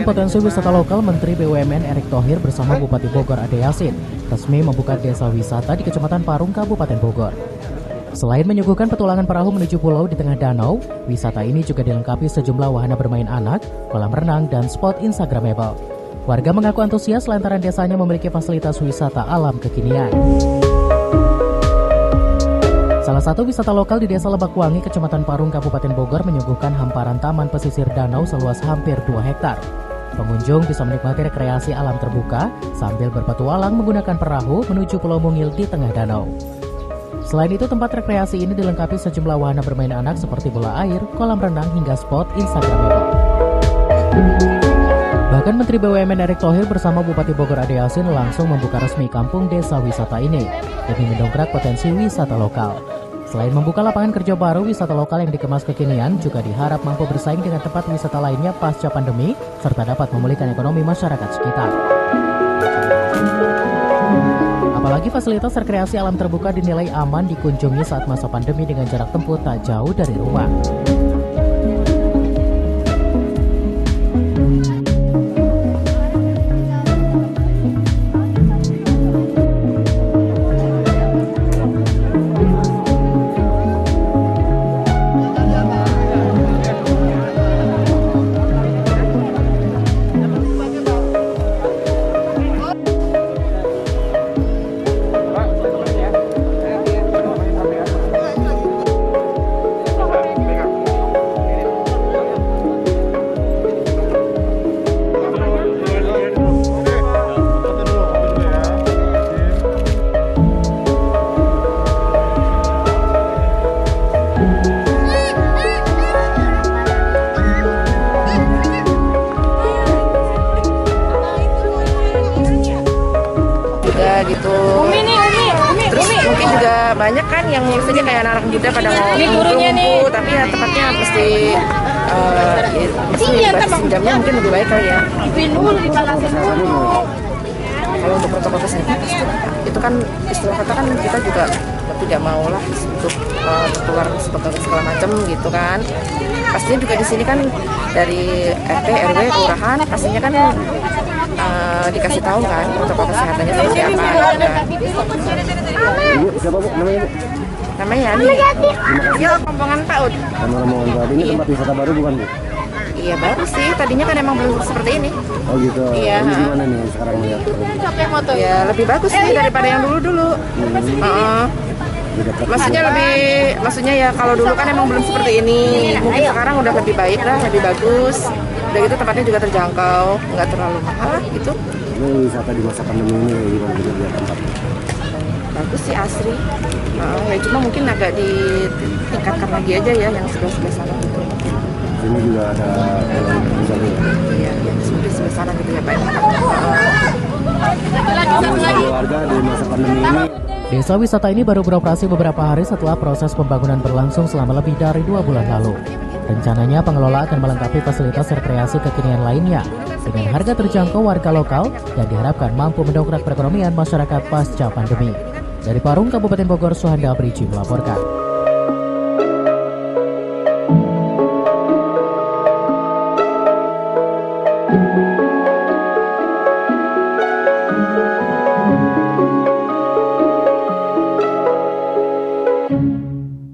potensi wisata lokal, Menteri BUMN Erick Thohir bersama Bupati Bogor Ade Yasin resmi membuka desa wisata di Kecamatan Parung, Kabupaten Bogor. Selain menyuguhkan petualangan perahu menuju pulau di tengah danau, wisata ini juga dilengkapi sejumlah wahana bermain anak, kolam renang, dan spot instagramable. Warga mengaku antusias lantaran desanya memiliki fasilitas wisata alam kekinian. Salah satu wisata lokal di Desa Lebakwangi, Kecamatan Parung, Kabupaten Bogor menyuguhkan hamparan taman pesisir danau seluas hampir 2 hektar. Pengunjung bisa menikmati rekreasi alam terbuka sambil berpetualang menggunakan perahu menuju Pulau Mungil di tengah danau. Selain itu, tempat rekreasi ini dilengkapi sejumlah wahana bermain anak seperti bola air, kolam renang, hingga spot instagramable. Bahkan Menteri BUMN Erick Thohir bersama Bupati Bogor Ade Yasin langsung membuka resmi kampung desa wisata ini demi mendongkrak potensi wisata lokal. Selain membuka lapangan kerja baru, wisata lokal yang dikemas kekinian juga diharap mampu bersaing dengan tempat wisata lainnya pasca pandemi, serta dapat memulihkan ekonomi masyarakat sekitar. Apalagi fasilitas rekreasi alam terbuka dinilai aman dikunjungi saat masa pandemi dengan jarak tempuh tak jauh dari rumah. Gitu. Terus mungkin juga banyak kan yang biasanya kayak anak muda pada mau ngumpul, tapi ya tempatnya mesti jamnya mungkin lebih baik kali ya. Kalau untuk protokol kesehatan itu kan istilah kata kan kita juga tidak mau lah untuk tertular segala macam gitu kan. Pastinya juga di sini kan dari RT, RW, kelurahan pastinya kan dikasih tahu kan protokol kesehatannya seperti apa. Ibu siapa Bu namanya? Namanya Yani. Ya, Rombongan PAUD. Rombongan PAUD ini tempat wisata baru bukan Bu? Iya baru sih, tadinya kan emang belum seperti ini. Oh gitu. Iya. Ini gimana nih sekarang melihat? Ya lebih bagus sih daripada yang dulu. Maksudnya ya kalau dulu kan emang belum seperti ini. Mungkin sekarang udah lebih baik lah, lebih bagus. Udah gitu tempatnya juga terjangkau, nggak terlalu mahal gitu. Ini wisata di masa pandemi ini kayak gimana kita lihat tempatnya? Bagus sih, asri. Ya cuma mungkin agak ditingkatkan lagi aja ya yang sebelah sana gitu. Sini juga ada misalnya. Iya, yang sebelah sana gitu ya Pak. Warga di masa pandemi ini. Desa wisata ini baru beroperasi beberapa hari setelah proses pembangunan berlangsung selama lebih dari 2 bulan lalu. Rencananya pengelola akan melengkapi fasilitas rekreasi kekinian lainnya dengan harga terjangkau warga lokal dan diharapkan mampu mendongkrak perekonomian masyarakat pasca pandemi. Dari Parung, Kabupaten Bogor, Suhanda Briji melaporkan.